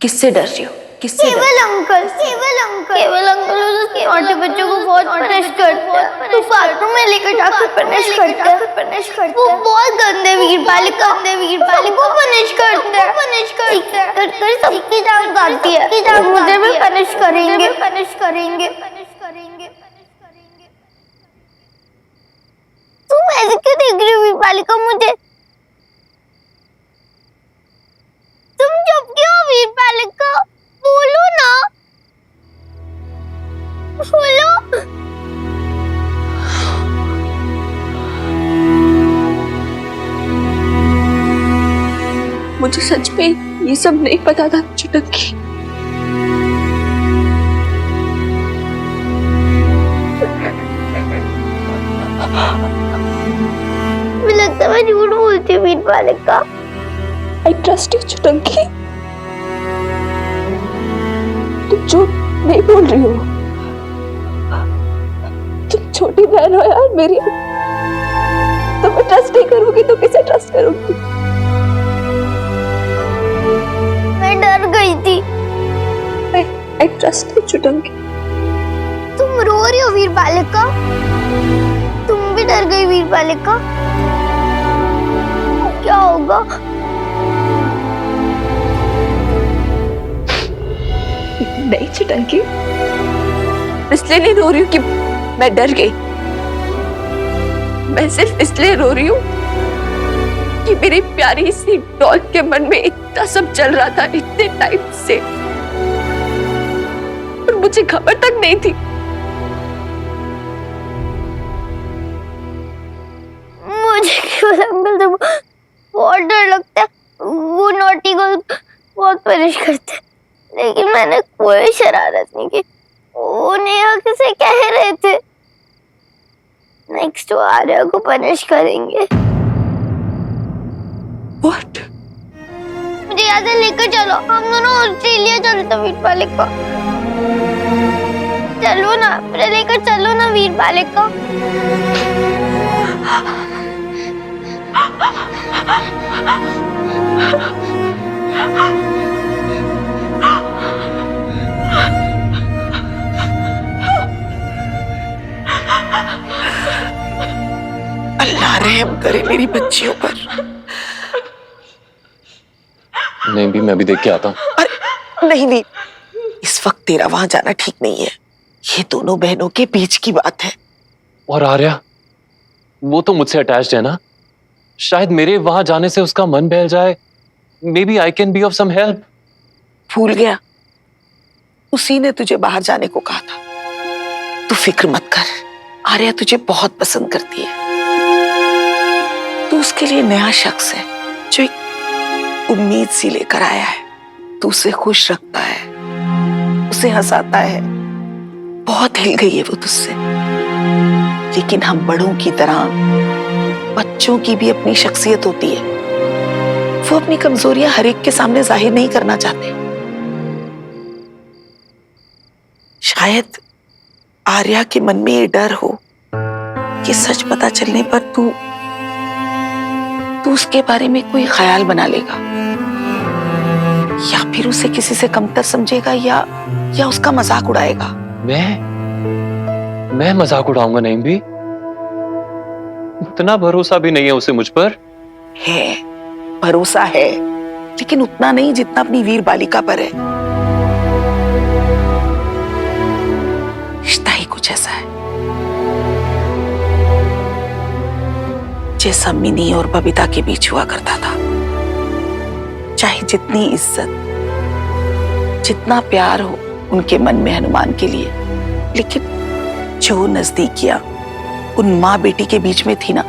किससे डर रही हो? किससे? केवल अंकल उसके छोटे बच्चों को बहुत पनिश करते हैं। तो बाथरूम में लेकर जाकर पनिश करते हैं। वो बहुत गंदे वीर बालिका सबको पनिश करते हैं। कर सबकी जान जाती है। मुझे भी पनिश करेंगे। तुम ऐसे क्यों देख रही हो वीर बालिका मुझे? तुम चुप क्यों हो वीर बालिका? बोलो ना, बोलो। मुझे सच में ये सब नहीं पता था चुटकी। मुझे लगता है मैं झूठ बोलती हूँ वीर बालिका। I trust you चुटकी। तुम झूठ नहीं बोल रही हो। तुम छोटी बहन हो यार मेरी। तुम्हें ट्रस्ट नहीं करूंगी तो किसे ट्रस्ट करूंगी? मैं डर गई थी। I trust you चुटकी। तुम रो रही हो वीर बालिका? तुम भी डर गई वीर बालिका? क्या होगा? नहीं चुटकी, इसलिए नहीं रो रही हूँ कि मैं डर गई। मैं सिर्फ इसलिए रो रही हूँ कि मेरी प्यारी सी डॉल के मन में इतना सब चल रहा था इतने टाइम से, और मुझे खबर तक नहीं थी। मुझे केवल अंकल से बहुत डर लगता है। वो नॉटी को बहुत परेश करते हैं, लेकिन मैंने कोई शरारत नहीं की। वो नेहा से कह रहे थे नेक्स्ट वो आर्या को पनिश करेंगे। What? मुझे यहाँ से लेकर चलो, हम दोनों ऑस्ट्रेलिया चलते वीर बालिका। चलो ना, मुझे लेकर चलो ना वीर बालिका। अल्लाह रहम करे मेरी बच्चियों पर। नहीं भी, मैं भी देख के आता हूँ। अरे नहीं, इस वक्त तेरा वहां जाना ठीक नहीं है। ये दोनों बहनों के बीच की बात है। और आर्या, वो तो मुझसे अटैच्ड है ना, शायद मेरे वहां जाने से उसका मन बहल जाए। Maybe I can be of some help. भूल गया, उसी ने तुझे बाहर जाने को कहा था। तू फिक्र मत कर, आर्या तुझे बहुत पसंद करती है। तू उसके लिए नया शख्स है जो एक उम्मीद सी लेकर आया है। तू उसे खुश रखता है, उसे हंसाता है। बहुत हिल गई है वो तुझसे, लेकिन हम बड़ों की तरह बच्चों की भी अपनी शख्सियत होती है। वो अपनी कमजोरियां हर एक के सामने जाहिर नहीं करना चाहते। शायद आर्या के मन में ये डर हो कि सच पता चलने पर तू उसके बारे में कोई ख्याल बना लेगा, या फिर उसे किसी से कमतर समझेगा, या उसका मजाक उड़ाएगा। मैं मजाक उड़ाऊंगा नहीं भी। इतना भरोसा भी नहीं है उसे मुझ पर। है, भरोसा है, लेकिन उतना नहीं जितना अपनी वीर बालिका पर है। रिश्ता ही कुछ ऐसा है जैसा मिनी और बबीता के बीच हुआ करता था। चाहे जितनी इज्जत, जितना प्यार हो उनके मन में हनुमान के लिए, लेकिन जो नजदीकियां उन माँ बेटी के बीच में थी ना,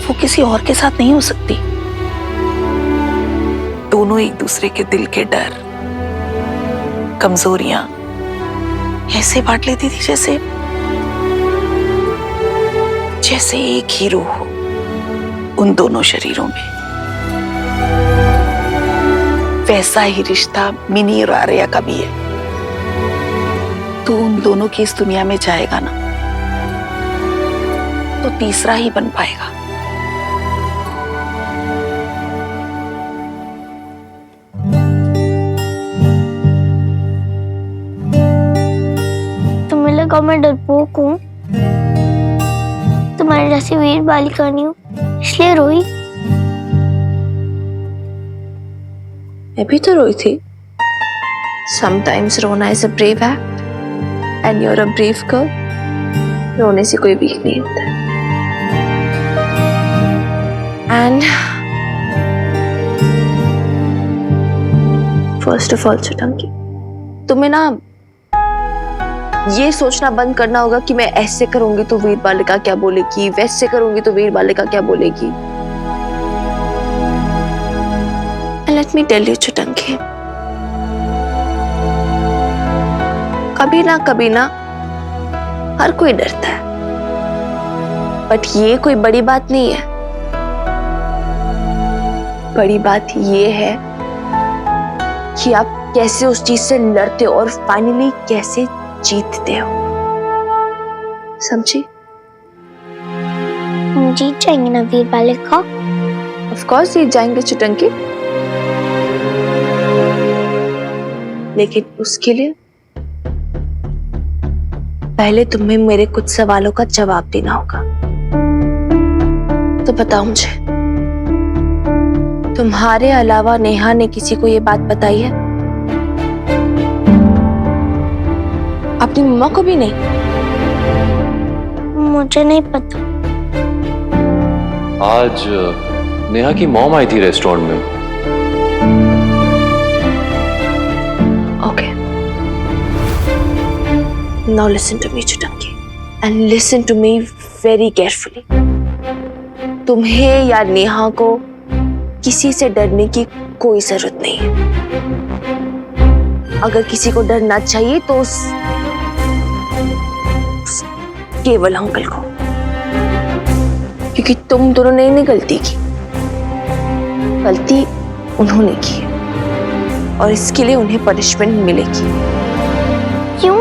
वो किसी और के साथ नहीं हो सकती। दोनों एक दूसरे के दिल के डर, कमजोरियां ऐसे बांट लेती थी जैसे एक ही रूह हो उन दोनों शरीरों में। वैसा ही रिश्ता मिनी और आर्या का भी है। तू उन दोनों की इस दुनिया में जाएगा ना, तो तीसरा ही बन पाएगा। का मैं डरपोक हूँ, तुम्हारे जैसी वीर बालिका नहीं हूँ, इसलिए रोई। मैं भी तो रोई थी। Sometimes रोना is a brave act, and you're a brave girl. रोने से कोई वीक नहीं होता। And first of all, चुटंकी, तुम्हें ना ये सोचना बंद करना होगा कि मैं ऐसे करूंगी तो वीर बालिका क्या बोलेगी, वैसे करूंगी तो वीर बालिका क्या बोलेगी। And let me tell you, चुटंकी, कभी ना हर कोई डरता है, बट ये कोई बड़ी बात नहीं है। बड़ी बात ये है कि आप कैसे उस चीज से लड़ते हो और फाइनली कैसे जीतते हो। समझी? हम जीत जाएंगे ना वीर बालिका? ऑफ कोर्स जीत जाएंगे चुटंकी, लेकिन उसके लिए पहले तुम्हें मेरे कुछ सवालों का जवाब देना होगा। तो बताओ मुझे, तुम्हारे अलावा नेहा ने किसी को ये बात बताई है? अपनी मम्मा को भी नहीं? मुझे नहीं पता। आज नेहा की मॉम आई थी रेस्टोरेंट में। Okay, now listen to me Chutanki, and listen to me very carefully. तुम्हें या नेहा को किसी से डरने की कोई जरूरत नहीं है। अगर किसी को डरना चाहिए तो उस केवल अंकल को, क्योंकि तुम दोनों ने नहीं गलती की, गलती उन्होंने की है और इसके लिए उन्हें पनिशमेंट मिलेगी। क्यों?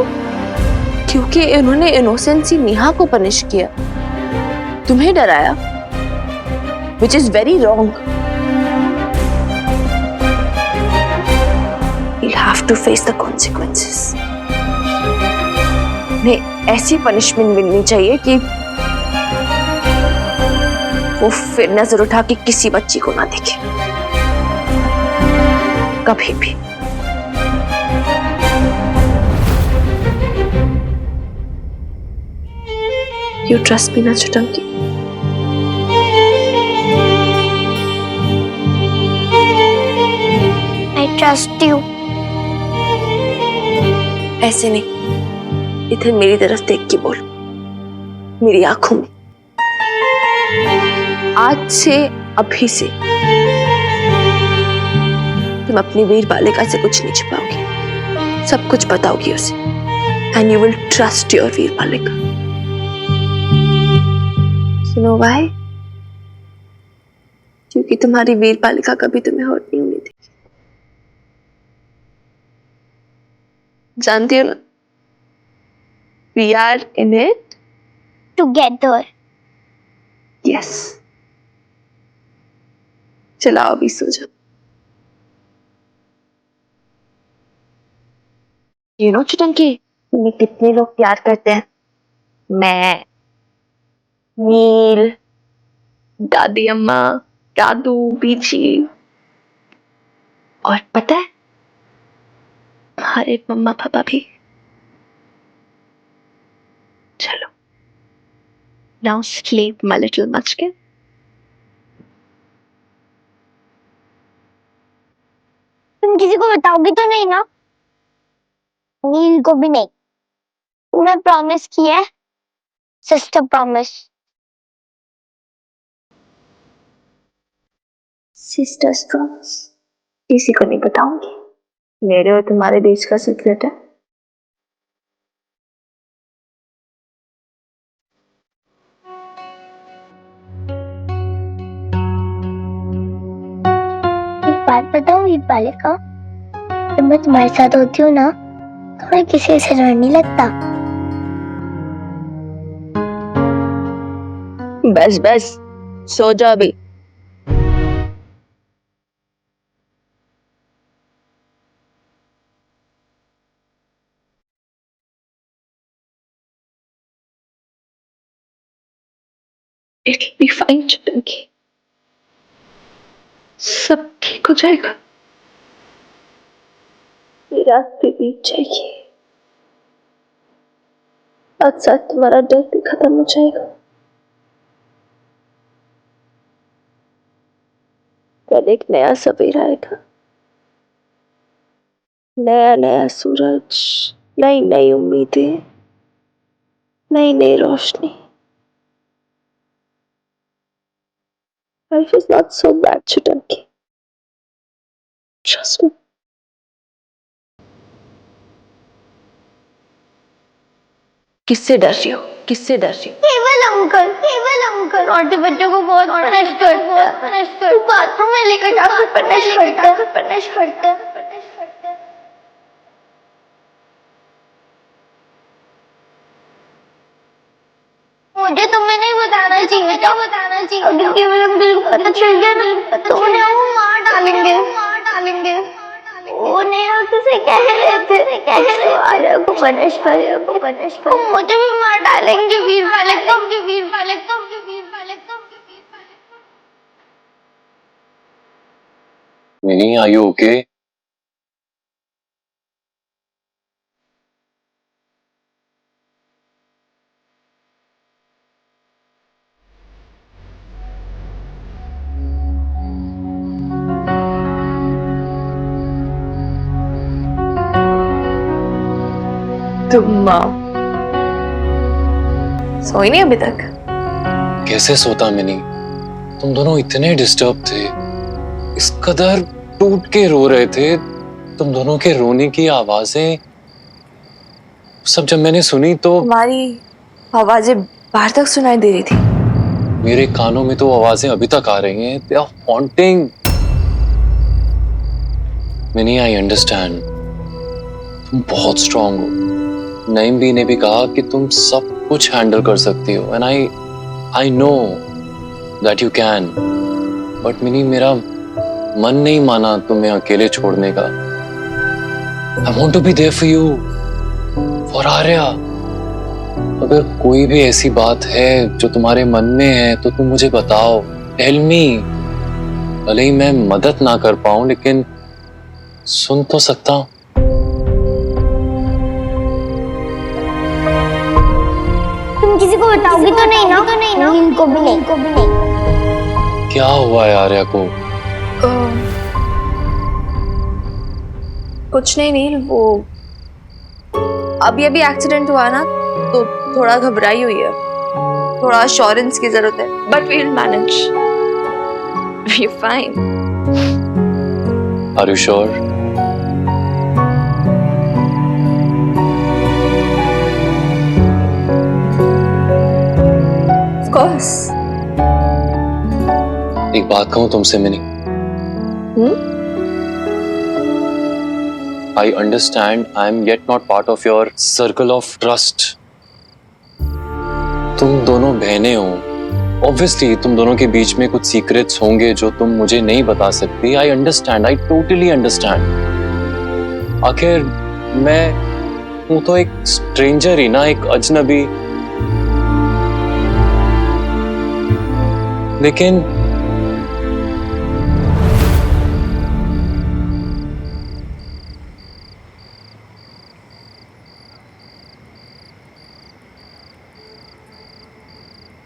क्योंकि इन्होंने इनोसेंसी नेहा को पनिश किया, तुम्हें डराया, which is very wrong. You'll have to face the consequences. उन्हें ऐसी पनिशमेंट मिलनी चाहिए कि वो फिर नजर उठा के किसी बच्ची को ना देखे, कभी भी। You trust me ना चुटंकी? I trust you. ऐसे नहीं, इधर मेरी तरफ देख के बोल, मेरी आंखों में। आज से, अभी से तुम अपनी वीर बालिका से कुछ नहीं छिपाओगी, सब कुछ बताओगी उसे, and you will trust your वीर बालिका। You know why? क्योंकि तुम्हारी वीर बालिका कभी तुम्हें हर्ट नहीं होने देगी। जानती हो ना, we are in it Together. yes. चलाओ अभी सो जाओ। You know चुटंकी, तुम्हें कितने लोग प्यार करते हैं? मैं, नील, दादी अम्मा, दादू, बीची, और पता है हमारे मम्मा पापा भी। चलो, now sleep my little munchkin. तुम किसी को बताओगी तो नहीं ना? नील को भी नहीं। तुमने प्रॉमिस किया है, सिस्टर प्रॉमिस। सिस्टर्स प्रॉमिस किसी को नहीं बताऊंगी, मेरे और तुम्हारे बीच का सीक्रेट है। एक बात बताऊं वीर बालिका, जब मैं तुम्हारे साथ होती हूँ ना, तो मैं किसी से डर नहीं लगता। बस बस, सो जाओ अभी। It'll be fine, चुटंकी। सब ठीक हो जाएगा। ये रात भी बीत जाएगी। आज साथ तुम्हारा डर भी खत्म हो जाएगा। कल एक नया सवेरा आएगा। नया नया सूरज, नई नई उम्मीदें, नई Nai Roshni. Life is not so bad, चुटंकी। Trust me. किससे डर रही हो? किससे डर रही हो? केवल अंकल नॉटी बच्चों को बहुत पनिश करते बाथरूम में लेकर जाकर पनिश करते मुझे तुम्हें नहीं बताना चाहिए अगर केवल अंकल को पता चल गया ना तो उन्हें वो मार डालेंगे वो नेहा किसे कह रहे थे आर्या को पनिश कर मुझे भी मार डालेंगे वीर वाले मिनी, आर यू ओके? तुम सोई नहीं अभी तक? कैसे सोता मिनी? तुम दोनों इतने डिस्टर्ब थे, इस कदर टूट के रो रहे थे। तुम दोनों के रोने की आवाजें सब जब मैंने सुनी तो तुम्हारी आवाजें बाहर तक सुनाई दे रही थी। मेरे कानों में तो आवाजें अभी तक आ रही हैं। They are haunting. Mini, I understand. तुम बहुत स्ट्रांग हो। नईम भी ने भी कहा कि तुम सब कुछ हैंडल कर सकती हो, and I know that you can. But Mini, मेरा मन नहीं माना तुम्हें अकेले छोड़ने का। I want to be there for you, for Arya. अगर कोई भी ऐसी बात है जो तुम्हारे मन में है तो तुम मुझे बताओ। Tell me. भले ही मैं मदद ना कर पाऊं लेकिन सुन तो सकता हूं। तुम किसी को बताओगी तो नहीं ना इनको भी नहीं क्या हुआ है आर्या को? कुछ नहीं वो अभी एक्सीडेंट हुआ ना तो थोड़ा घबराई हुई है। थोड़ा अश्योरेंस की जरूरत है, but we will manage. We fine. Are you sure? Of course. एक बात कहूं तुमसे Mini? I understand I am yet not part of your circle of trust. तुम दोनों बहनें हो। Obviously तुम दोनों के बीच में कुछ सीक्रेट्स होंगे जो तुम मुझे नहीं बता सकती। I understand, I totally understand. आखिर मैं हूं तो एक स्ट्रेंजर ही ना, एक अजनबी। लेकिन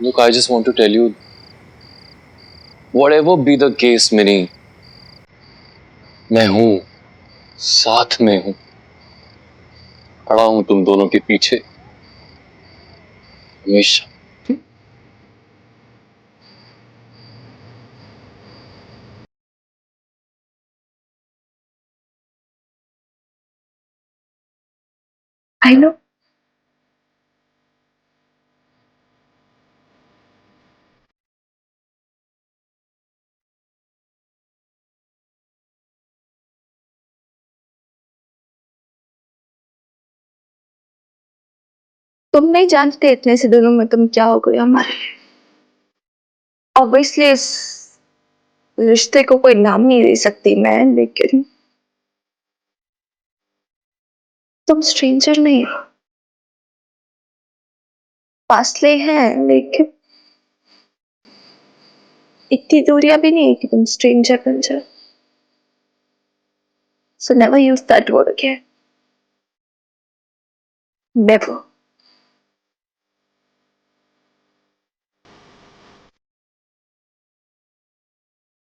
look, I just want to tell you, whatever be the case, mini, मैं हूं, साथ में हूं, खड़ा हूं तुम दोनों के पीछे हमेशा। I know. तुम नहीं जानते इतने से दिनों में तुम क्या हो गए हमारे। ऑब्वियसली इस रिश्ते को कोई नाम नहीं दे सकती मैं, लेकिन तुम स्ट्रेंजर नहीं हो। फासले हैं लेकिन इतनी दूरियां भी नहीं है कि तुम स्ट्रेंजर बन जाओ. So never use that word again. Never.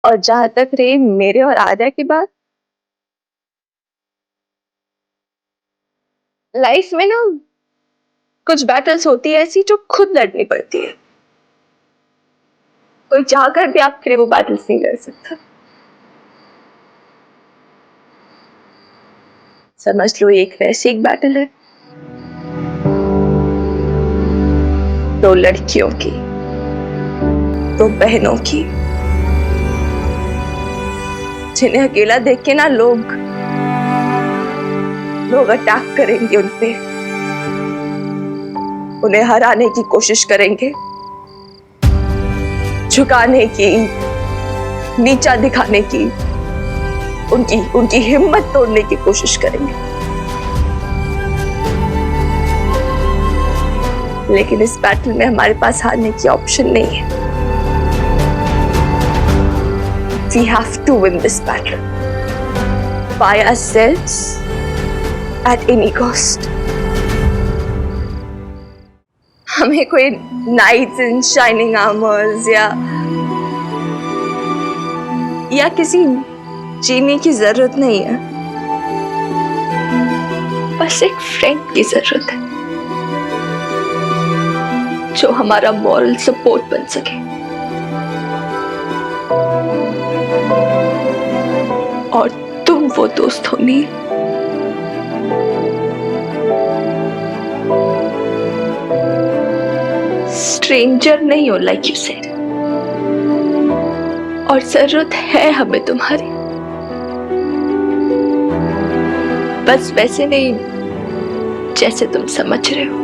और जहां तक रही मेरे और आर्या की बात, लाइफ में ना कुछ बैटल्स होती है ऐसी जो खुद लड़नी पड़ती है. कोई चाहकर भी आपके लिए वो बैटल्स नहीं लड़ सकता. समझ लो एक वैसी एक बैटल है, दो लड़कियों की, दो बहनों की, जिन्हें अकेला देख के ना लोग अटैक करेंगे उन पे, उन्हें हराने की कोशिश करेंगे, झुकाने की, नीचा दिखाने की, उनकी हिम्मत तोड़ने की कोशिश करेंगे. लेकिन इस बैटल में हमारे पास हारने की ऑप्शन नहीं है. We have to win this battle by ourselves at any cost. हमें कोई knights in shining armors या किसी जीनी की जरूरत नहीं है. बस एक फ्रेंड की जरूरत है जो हमारा मॉरल सपोर्ट बन सके. और तुम वो दोस्त हो नील. स्ट्रेंजर नहीं हो लाइक यू सेड. और जरूरत है हमें तुम्हारी. बस वैसे नहीं जैसे तुम समझ रहे हो.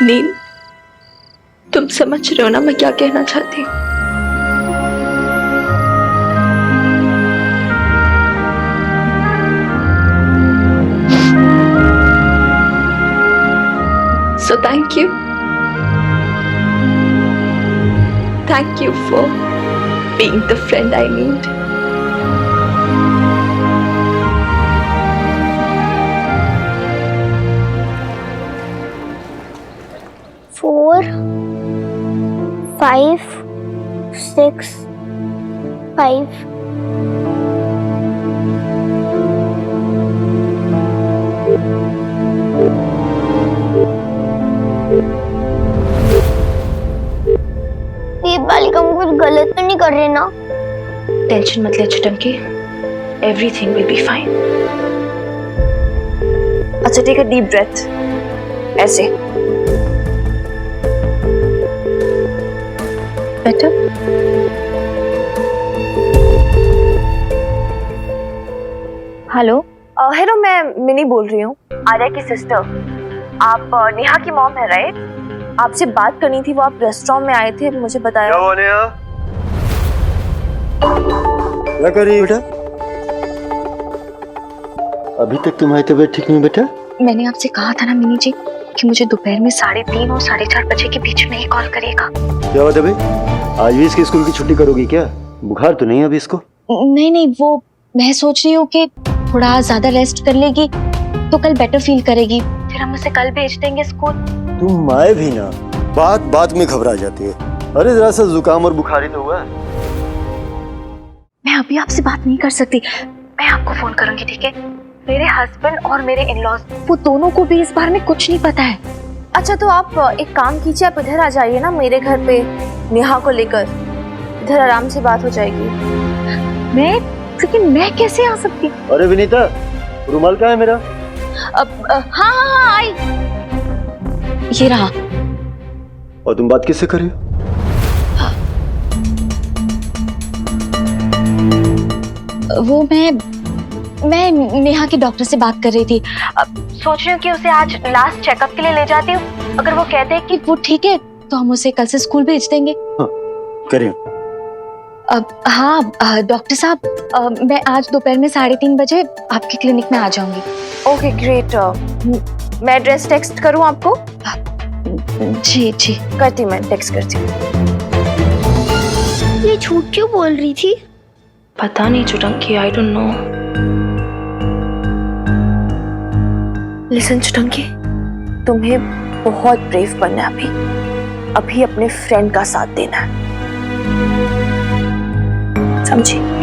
नील, तुम समझ रहे हो ना मैं क्या कहना चाहती हूँ. So thank you. Thank you for being the friend I need. Four, 5, 6, 5. ये बालिका हम कुछ गलत तो नहीं कर रहे ना? टेंशन मत ले चुटंकी. Everything will be fine. अच्छा take a deep breath. ऐसे. Better? हेलो. हेलो, मैं मिनी बोल रही हूँ, आर्या की सिस्टर. आप नेहा की मॉम है राइट? आपसे बात करनी थी. वो आप रेस्टोरेंट में आए थे, मुझे बताया. क्या हुआ नेहा? क्या कर रही है बेटा? अभी तक तुम्हारी तबीयत ठीक नहीं बेटा? मैंने आपसे कहा था ना मिनी जी कि मुझे दोपहर में 3:30 और 4:30 बजे के बीच में ही कॉल करिएगा. क्या हुआ तबे? आज भी इसके स्कूल की छुट्टी करोगी क्या? बुखार तो नहीं है अभी इसको? नहीं, वो मैं सोच रही हूँ कि थोड़ा ज्यादा रेस्ट कर लेगी तो कल बेटर फील करेगी. फिर हम उसे कल भेज देंगे स्कूल. तुम माए भी ना बात में घबरा जाती है. अरे जरा सा जुकाम और बुखार ही तो हुआ है. मैं अभी आपसे बात नहीं कर सकती. मैं आपको फोन करूंगी, ठीक है? मेरे हस्बैंड और मेरे इन-लॉज, वो दोनों को भी इस बारे में कुछ नहीं पता है. अच्छा तो आप एक काम कीजिए, आप इधर आ जाइए ना मेरे घर पे नेहा को लेकर. इधर आराम से बात हो जाएगी. लेकिन मैं कैसे आ सकती? अरे विनीता, रुमाल कहाँ है मेरा? हाँ आई. ये रहा. और तुम बात किससे कर रही हो? वो मैं नेहा के डॉक्टर से बात कर रही थी. सोच रही हूँ कि उसे आज लास्ट चेकअप के लिए ले जाती हूँ. अगर वो कहते हैं कि वो ठीक है तो हम उसे कल से स्कूल भेज देंगे. हाँ, करिए. हाँ डॉक्टर साहब, मैं आज दोपहर में 3:30 बजे आपके क्लिनिक में आ जाऊंगी. Okay great. मैं एड्रेस टेक्स्ट करूँ आपको? जी जी। करती हूँ, मैं टेक्स्ट करती हूँ। ये झूठ क्यों बोल रही थी? पता नहीं चुटंकी, आई डोंट नो। लिसन चुटंकी, तुम्हें बहुत ब्रेव बनना है अभी अपने फ्रेंड का साथ देना है, समझी?